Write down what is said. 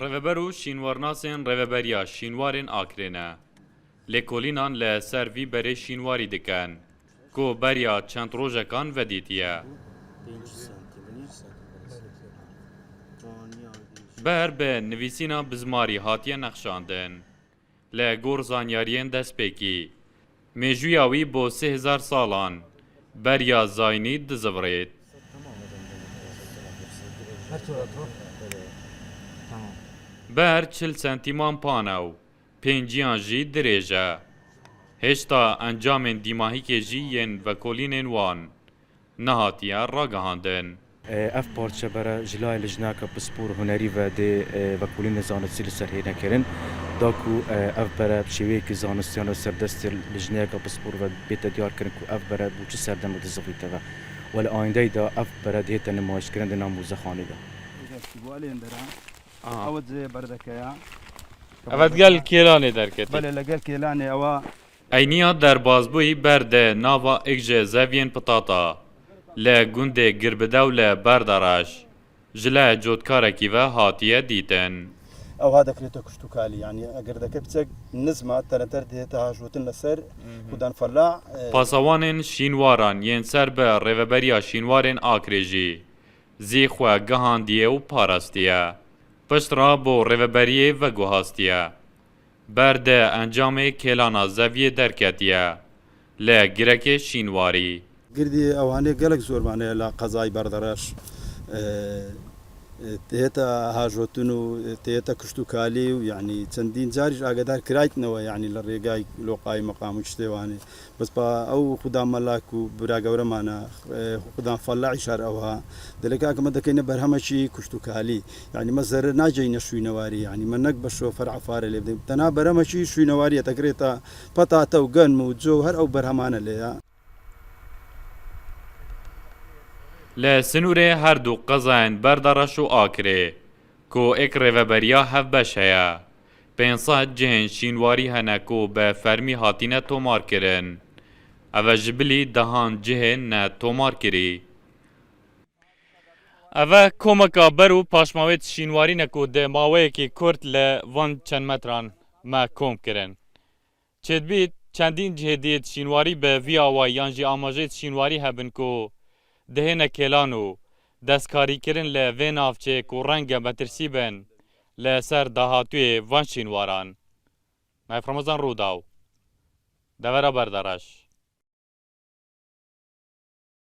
Rêveber şînwarnasên rêveberiya şînwarên Akrê ne. Lêkolînan li ser vî berê şînwarî dikin, ku beriya çend rojekan vedîtiye. Ber bi nivîsîna bizmarî hatiye nexşandin. Li gor zanyariyên destpêkî. Mêjûya wî bo 3000 salan beriya zayînî dizivirêt. Ber 40 sentîman panew, pênciyan jî dirêj e. Hêşta encamên dîmahîkê jî yên vekolînên wan nehatiye ragihandin. Ev parçebere jilay lijnaka pispor hunerî ve dê vekolînê zanistî li ser hênekirin da ku ev bere şêweyekî zanistiyan serdestê lijneka pispor ve bête diyar kirin ku ev bere bû çi serdemê dizivîte ve wê li ayîndeyê de ev bere dihête nûmayişkirin di nav mûzexanê de. Evet gel kêlanê derketî. بله لەگەل کێلانێ ئەوە Eyniya derbazbûyî ber de nava êkje zeviyên pitata li gundê girbidew li Berdereş ji le cotkarekî ve hatiye dîtin. ئەوها دەکرێتە کوشتتوکالی ینی ئەگەر دەکە بچێک نزمە تەرەتەر دێتە هاژوتن لەسەر خوددان فەرلا Pasawanên şînwaran yên ser bi rêveberiya şînwarên Akrê jî zî xwe gihandiye û parastiye. Piştra bo rêveberiyê veguhastiye. Ber de encamê kêlana zeviyê derketiye li girekê şînwarî. گردی ئەوانەیە گەلک زۆرمانەیە لە قەزای بەردەڕەش تێتە هاژۆتن و تێتە کشتتوکالی و یعنی چەندین جاریش ئاگدار کرایتنەوە ینی لە ڕێگای لۆقای مەقام و شتێوانێ بەس ئەو خوددا مەلاک و براگەورەمانە خوددان فەلاعی شار ئەوها دەلێکاکەمە دەکەینە بەرهەمەشی کشتتوکالی ینی مەزەر ناجینە شوینەواری ینی من نەک بە شۆفەر عفارە لێ بدەین تەنا بەرەمەشی شوینەواریە دەکرێتە پەتاتە و گەنم و جۆ هەر ئەو بەرهەمانە لێە. Li Sinûrê her du qezayên Berdereş û Akrê ku êk rêveberiya hevbeş heye. 500 cihên şînwarî hene ku bi fermî hatîne tomar kirin. Ev ji bilî dehan cihên ne tomar kirî. Ev komeka ber û paşmawê şînwarî ne ku di maweyekî Kurd li van çend metran me kom kirin. Çêdibî çendîn cihêdiyê şînwarî bi vî awayî yan jî amajê şînwarî hebin ku dihêne kêlan û destkarîkirin li vê navçeyê ku renge metirsî bin li ser dahatûyê van şînwaran. Me Ramazan Rûdaw, Devera Berdereş.